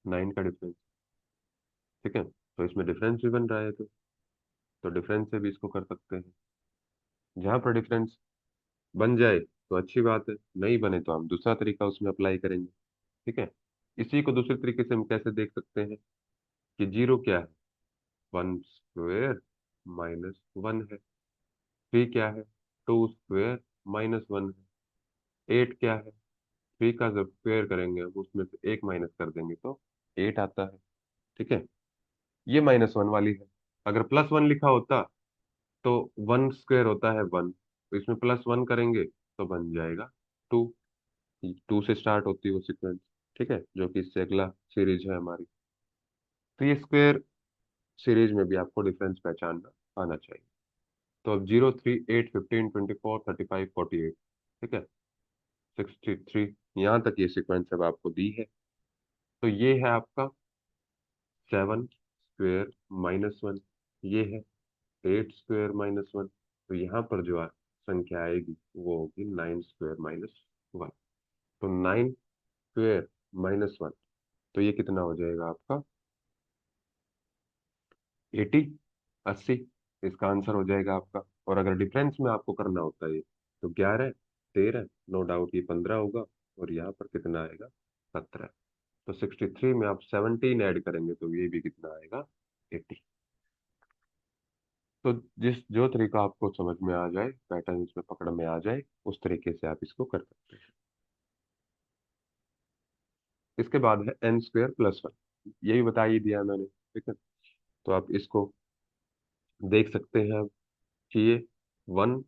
9 का डिफरेंस, ठीक है। तो इसमें डिफरेंस भी बन रहा है, तो डिफरेंस से भी इसको कर सकते हैं। जहाँ पर डिफरेंस बन जाए तो अच्छी बात है, नहीं बने तो हम दूसरा तरीका उसमें अप्लाई करेंगे, ठीक है। इसी को दूसरे तरीके से हम कैसे देख सकते हैं कि 0 क्या है, 1² - 1 है। 3 क्या है, 2² - 1 है। 8 क्या है, 3 का जब स्क्वायर करेंगे हम उसमें से एक माइनस कर देंगे तो 8 आता है, ठीक है। ये -1 वाली है। अगर +1 लिखा होता तो 1² होता है 1, तो इसमें +1 करेंगे तो बन जाएगा 2। 2 से स्टार्ट होती है वो सीक्वेंस, ठीक है, जो कि इससे अगला सीरीज है हमारी। तो ये स्क्वायर सीरीज में भी आपको डिफरेंस पहचानना आना चाहिए। तो अब 0, 3, 8, 15, 24, 35, 48, ठीक है, 63, यहाँ तक ये सीक्वेंस अब आपको दी है। तो ये है आपका 7² - 1, ये है 8² - 1। तो यहाँ पर जो संख्या आएगी वो होगी 9² - 1। तो 9² - 1, तो ये कितना हो जाएगा आपका, 80, 80, इसका आंसर हो जाएगा आपका। और अगर डिफरेंस में आपको करना होता है तो 11, 13, नो डाउट ये 15 होगा, और यहाँ पर कितना आएगा, 17। तो 63 में आप 17 ऐड करेंगे तो ये भी कितना आएगा, 80। तो जो तरीका आपको समझ में आ जाए, पैटर्न इसमें पकड़ में आ जाए, उस तरीके से आप इसको कर सकते हैं। इसके बाद है n² + 1, ये भी बता ही दिया मैंने, ठीक है। तो आप इसको देख सकते हैं कि ये 1²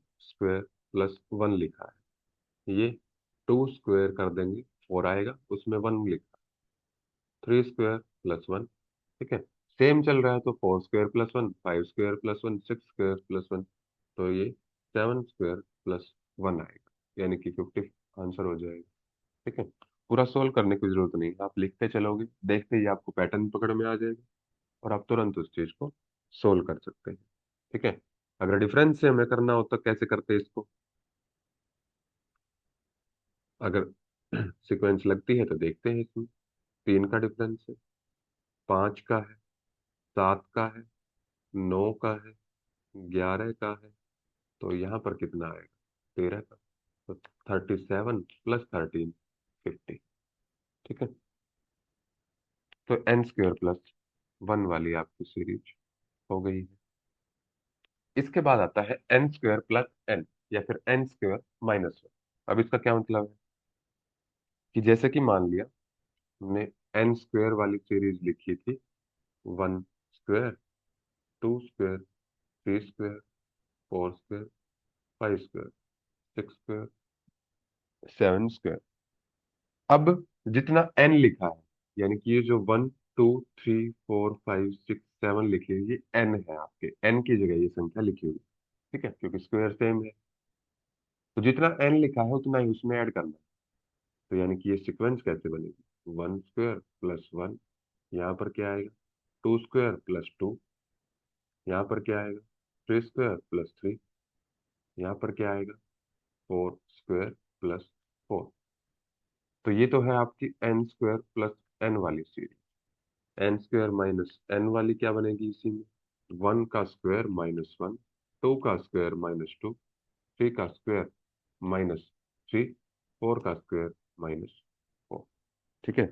+ 1 लिखा है, ये टू स्क्वायर कर देंगे 4 आएगा, उसमें 1 लिखा, 3 स्क्वायर प्लस 1। ठीक है, सेम चल रहा है तो 4 square plus 1, 5 square plus 1, 6 square plus 1, तो ये 7 स्क्वायर प्लस 1 आएगा, यानी कि 50 आंसर हो जाएगा। ठीक है, पूरा सोल्व करने की जरूरत नहीं, आप लिखते चलोगे, देखते ही आपको पैटर्न पकड़ में आ जाएगा और आप तुरंत उस चीज को सोल्व कर सकते हैं। ठीक है, अगर डिफरेंस से हमें करना हो तो कैसे करते हैं इसको? अगर सीक्वेंस लगती है तो देखते हैं, इसमें 3 का डिफरेंस है, 5 का है, 7 का है, 9 का है, 11 का है, तो यहाँ पर कितना आएगा? 13 का, तो 37 प्लस 13 50। ठीक है, तो n² + 1 वाली आपकी सीरीज हो गई है। इसके बाद आता है n² + n, या फिर n² - 1। अब इसका क्या मतलब है कि जैसे कि मान लिया हमने n² वाली सीरीज लिखी थी, 1 square, 2 square, 3 square, 4 square, 5 square, 6 square, 7 square. अब जितना n लिखा है, यानी कि ये जो 1 2 3 4 5 6 7 लिखी है, ये n है, आपके n की जगह ये संख्या लिखी हुई है। ठीक है, क्योंकि स्क्वायर सेम है, तो जितना n लिखा है उतना ही उसमें ऐड करना है। तो यानी कि ये सीक्वेंस कैसे बनेगी? 1 स्क्वायर + 1, यहाँ पर क्या आएगा? 2 स्क्वायर + 2, यहाँ पर क्या आएगा? 3 स्क्वायर + 3, यहाँ पर क्या आएगा? 4 स्क्वायर + 4। तो ये तो है आपकी n² + n वाली सीरीज। n² - n वाली क्या बनेगी इसी में? 1 का स्क्वायर - 1, 2 का स्क्वायर - 2, 3 का स्क्वायर - 3, 4 का स्क्वायर - 4। ठीक है,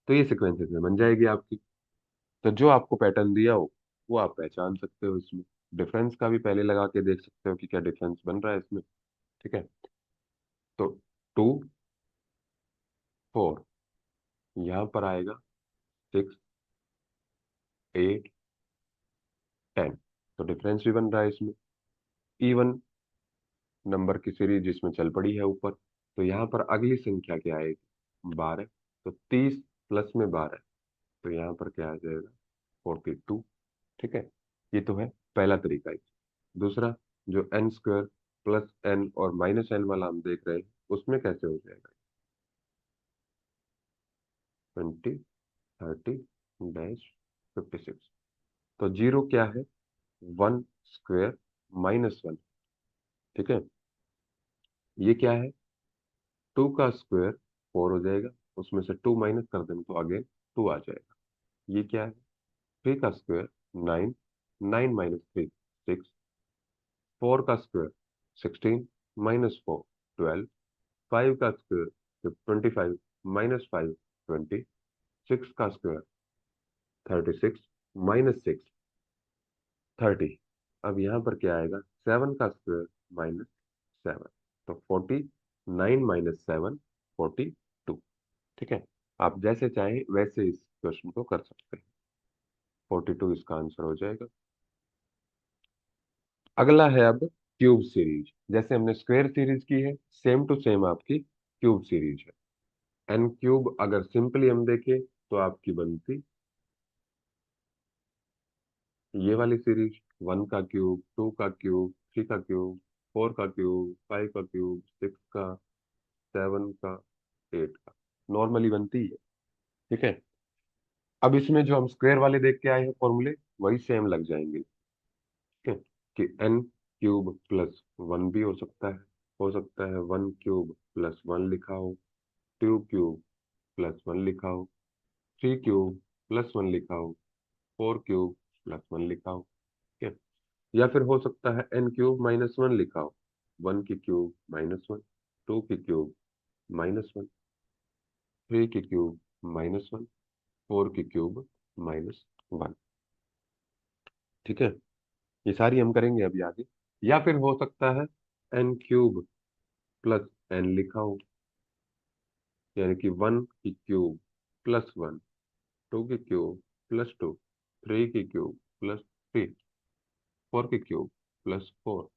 तो ये सीक्वेंस इसमें बन जाएगी आपकी। तो जो आपको पैटर्न दिया हो वो आप पहचान सकते हो इसमें। डिफरेंस का भी पहले लगा के देख सकते हो कि क्या डिफरेंस बन रहा है इसमें। ठीक है, तो 2 4, यहाँ पर आएगा 6 8 10, तो डिफरेंस भी बन रहा है इसमें। इवन नंबर की सीरीज जिसमें चल पड़ी है ऊपर, तो यहाँ पर अगली संख्या क्या आएगी? 12, तो 30 + 12, तो यहाँ पर क्या आ जाएगा? 42। ठीक है, ये तो है पहला तरीका ही। दूसरा, जो n² + n और -n वाला हम देख रहे हैं, उसमें कैसे हो जाएगा? 20 30 - 56, तो जीरो क्या है? 1² - 1। ठीक है, ये क्या है? 2 का स्क्वायर 4 हो जाएगा, उसमें से 2 माइनस कर देंगे तो अगेन 2 आ जाएगा। ये क्या है? 3 का स्क्वायर 9, 9 - 3 6, 4 का स्क्वायर 16 - 4 12, 5 का स्क्वायर 25 - 5 20, 6 का स्क्वायर 36 - 6 30। अब यहाँ पर क्या आएगा? 7 का स्क्वायर - 7, तो 49 - 7 42। ठीक है, आप जैसे चाहें वैसे इस क्वेश्चन को कर सकते हैं। 42 इसका आंसर हो जाएगा। अगला है अब क्यूब सीरीज। जैसे हमने स्क्वायर सीरीज की है, सेम टू सेम आपकी क्यूब सीरीज है। n³ अगर सिंपली हम देखें तो आपकी बनती ये वाली सीरीज, 1 का क्यूब, 2 का क्यूब, 3 का क्यूब, 4 का क्यूब, 5 का क्यूब, 6 का, 7 का, 8 का, नॉर्मली बनती है। ठीक है, अब इसमें जो हम स्क्वायर वाले देख के आए हैं फॉर्मूले, वही सेम लग जाएंगे। ठीक है, कि n³ + 1 भी हो सकता है 1³ + 1 लिखा हो, 2³ + 1 लिखा हो, 3³ + 1 लिखा हो, 4³ + 1 लिखा हो। ठीक है, या फिर हो सकता है n³ - 1 लिखा हो, 1 की क्यूब - 1, 2 की क्यूब - 1, 3 की क्यूब - 1, 4 की क्यूब - 1। ठीक है, ये सारी हम करेंगे अभी आगे। या फिर हो सकता है n³ + n लिखा हो, यानी कि 1 की क्यूब + 1, 2 की क्यूब + 2, 3 की क्यूब + 3, 4 की क्यूब + 4,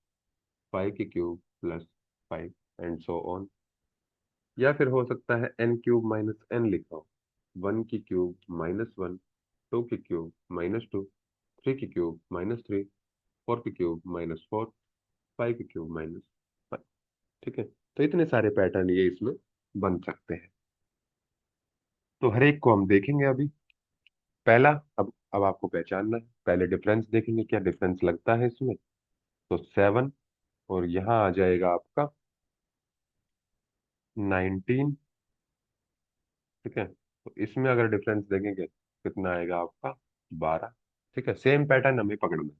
5 की क्यूब + 5। And so on. या फिर हो सकता है एन क्यूब माइनस एन लिखा हो, 1 की क्यूब -1, 2 की क्यूब -2, 3 की क्यूब -3, 4 की क्यूब -4, 5 की क्यूब -5। ठीक है, तो इतने सारे पैटर्न ये इसमें बन सकते हैं। तो हर एक को हम देखेंगे अभी। पहला, अब आपको पहचानना है, पहले डिफरेंस देखेंगे, क्या डिफरेंस लगता है इसमें। तो 7, और यहाँ आ जाएगा आपका 19। ठीक है, तो इसमें अगर डिफरेंस देखेंगे कितना आएगा आपका, 12। ठीक है, सेम पैटर्न हमें पकड़ना है।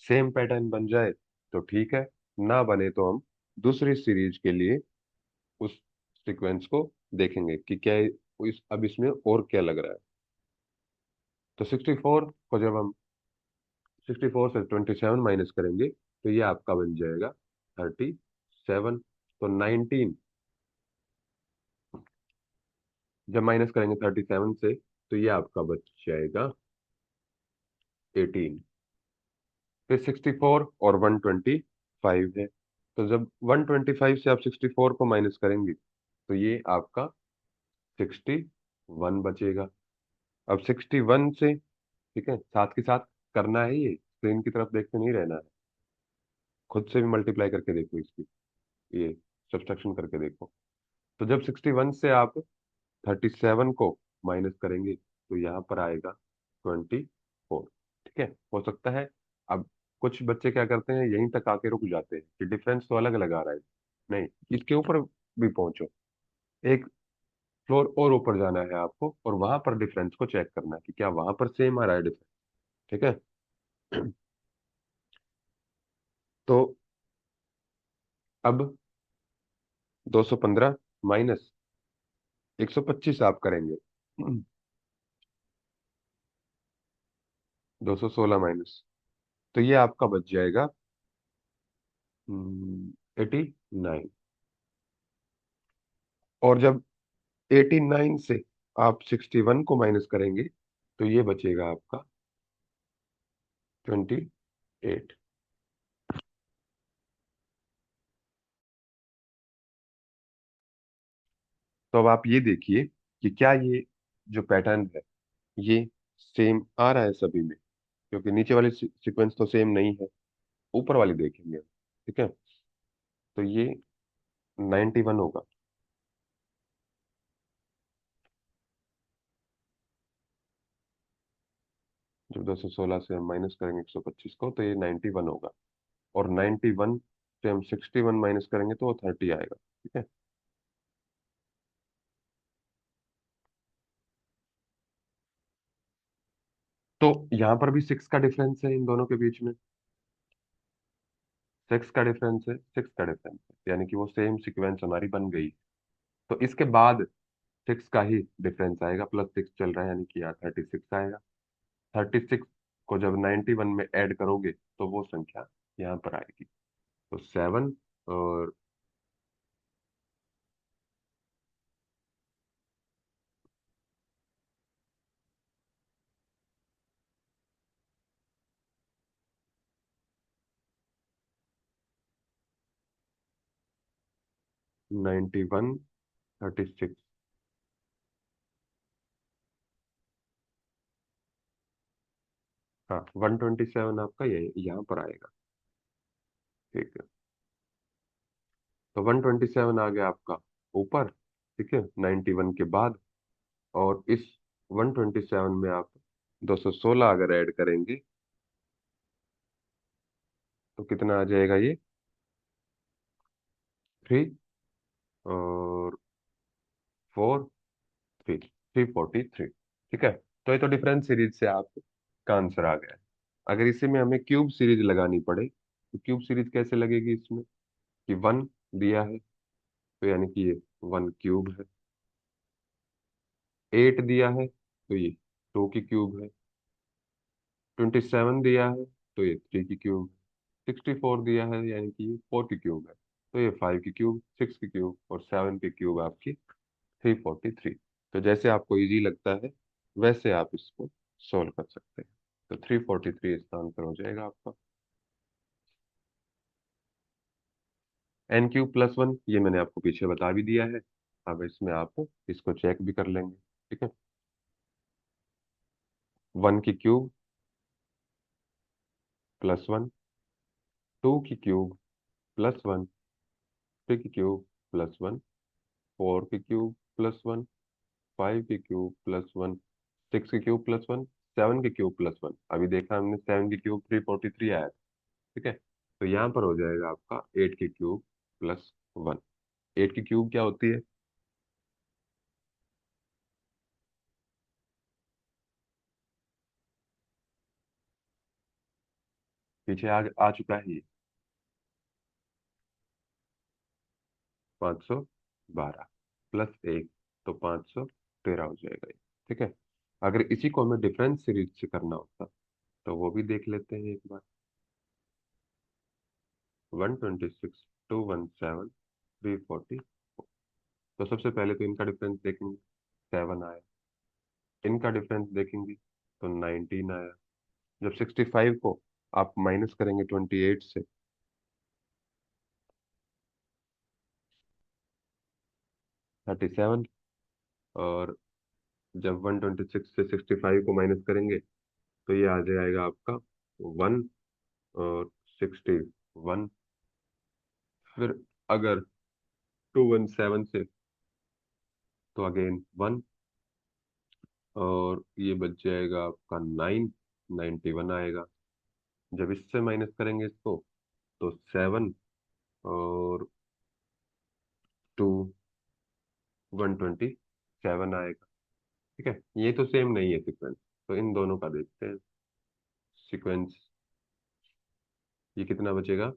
सेम पैटर्न बन जाए तो ठीक है, ना बने तो हम दूसरी सीरीज के लिए उस सीक्वेंस को देखेंगे कि क्या अब इसमें और क्या लग रहा है। तो 64 को जब हम 64 से 27 माइनस करेंगे तो ये आपका बन जाएगा 37। तो 19 जब माइनस करेंगे 37 से तो ये आपका बच जाएगा 18। फिर 64 और 125 है, तो जब 125 से आप 64 को माइनस करेंगे तो ये आपका 61 बचेगा। अब 61 से, ठीक है, साथ के साथ करना है, ये स्क्रीन की तरफ देखते नहीं रहना है, खुद से भी मल्टीप्लाई करके देखो इसकी, ये सब्सट्रैक्शन करके देखो। तो जब 61 से आप 37 को माइनस करेंगे तो यहाँ पर आएगा 24। ठीक है, हो सकता है अब कुछ बच्चे क्या करते हैं, यहीं तक आके रुक जाते हैं कि डिफरेंस तो अलग अलग आ रहा है। नहीं, इसके ऊपर भी पहुंचो, एक फ्लोर और ऊपर जाना है आपको, और वहां पर डिफरेंस को चेक करना है कि क्या वहां पर सेम आ रहा है डिफरेंस। ठीक है। तो अब 215 माइनस 125 आप करेंगे, 216 माइनस, तो ये आपका बच जाएगा 89। और जब 89 से आप 61 को माइनस करेंगे तो ये बचेगा आपका 28। तो अब आप ये देखिए कि क्या ये जो पैटर्न है ये सेम आ रहा है सभी में, क्योंकि नीचे वाली सीक्वेंस तो सेम नहीं है, ऊपर वाली देखेंगे हम। ठीक है, तो ये 91 होगा। जब 216 से हम माइनस करेंगे 125 को तो ये 91 होगा, और 91 से हम 61 माइनस करेंगे तो वो 30 आएगा। ठीक है, तो यहाँ पर भी 6 का डिफरेंस है इन दोनों के बीच में। 6 का डिफरेंस है, 6 का डिफरेंस है, यानी कि वो सेम सीक्वेंस हमारी बन गई। तो इसके बाद 6 का ही डिफरेंस आएगा, +6 चल रहा है, यानी कि यहाँ 36 आएगा। 36 को जब 91 में ऐड करोगे तो वो संख्या यहाँ पर आएगी। तो 7 और 91, 36। हाँ, 127 आपका ये यहाँ पर आएगा। ठीक है, तो 127 आ गया आपका ऊपर। ठीक है, 91 के बाद, और इस 127 में आप 216 अगर ऐड करेंगे तो कितना आ जाएगा ये, 3 और 4, 3, 343। ठीक है, तो ये तो डिफरेंस सीरीज से आपका आंसर आ गया है। अगर इसी में हमें क्यूब सीरीज लगानी पड़े तो क्यूब सीरीज कैसे लगेगी इसमें, कि 1 दिया है तो यानी कि ये 1 क्यूब है, 8 दिया है तो ये 2 की क्यूब है, 27 दिया है तो ये 3 की क्यूब है, 64 दिया है यानी कि ये 4 की क्यूब है, तो ये 5 की क्यूब, 6 की क्यूब और 7 की क्यूब आपकी 343। तो जैसे आपको इजी लगता है वैसे आप इसको सोल्व कर सकते हैं। तो 343 इसका आंसर हो जाएगा आपका। n³ + 1 ये मैंने आपको पीछे बता भी दिया है। अब इसमें आप इसको चेक भी कर लेंगे। ठीक है, 1³ +1, 2³ + 1, 3³ + 1, 4³ + 1, 5³ + 1, 6³ + 1, 7³ + 1। अभी देखा हमने 7³ 343 आया था। ठीक है, तो यहाँ पर हो जाएगा आपका 8³ + 1। 8 की क्यूब क्या होती है? पीछे आ चुका है ये, 512 +1, तो 513 हो जाएगा ये। ठीक है, अगर इसी को हमें डिफरेंस सीरीज से करना होता तो वो भी देख लेते हैं एक बार। 126, 217, 340। तो सबसे पहले तो इनका डिफरेंस देखेंगे, 7 आया। इनका डिफरेंस देखेंगे तो 19 आया। जब 65 को आप माइनस करेंगे 28 से, 37। और जब 126 से 65 को माइनस करेंगे तो ये आ जाएगा आपका 1 और 61। फिर अगर 217 से, तो अगेन 1, और ये बच जाएगा आपका 9, 91 आएगा। जब इससे माइनस करेंगे इसको तो 7 और 2, 127 आएगा। ठीक है, ये तो सेम नहीं है सीक्वेंस, तो इन दोनों का देखते हैं सीक्वेंस। ये कितना बचेगा?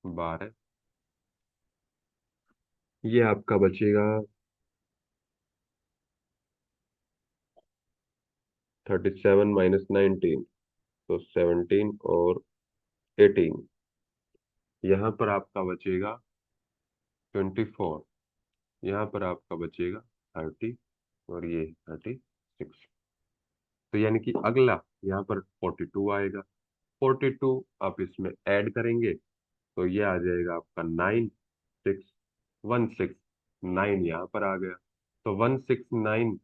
12। ये आपका बचेगा 37 - 19, तो 17 और 18। यहाँ पर आपका बचेगा 24। यहाँ पर आपका बचेगा 30, और ये 36। तो यानी कि अगला यहाँ पर 42 आएगा। 42 आप इसमें ऐड करेंगे तो ये आ जाएगा आपका 9, 6, 1, 6, 9 यहाँ पर आ गया। तो 169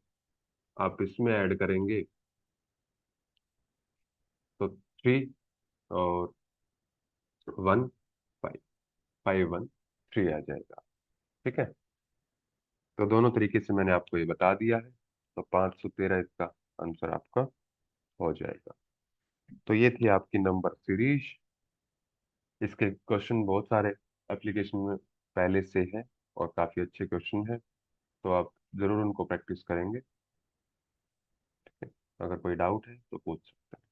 आप इसमें ऐड करेंगे तो 3 और 1, 5, 5, 1, 3 आ जाएगा। ठीक है, तो दोनों तरीके से मैंने आपको ये बता दिया है। तो 513 इसका आंसर आपका हो जाएगा। तो ये थी आपकी नंबर सीरीज। इसके क्वेश्चन बहुत सारे एप्लीकेशन में पहले से हैं, और काफ़ी अच्छे क्वेश्चन हैं। तो आप ज़रूर उनको प्रैक्टिस करेंगे। ठीक है? अगर कोई डाउट है तो पूछ सकते हैं।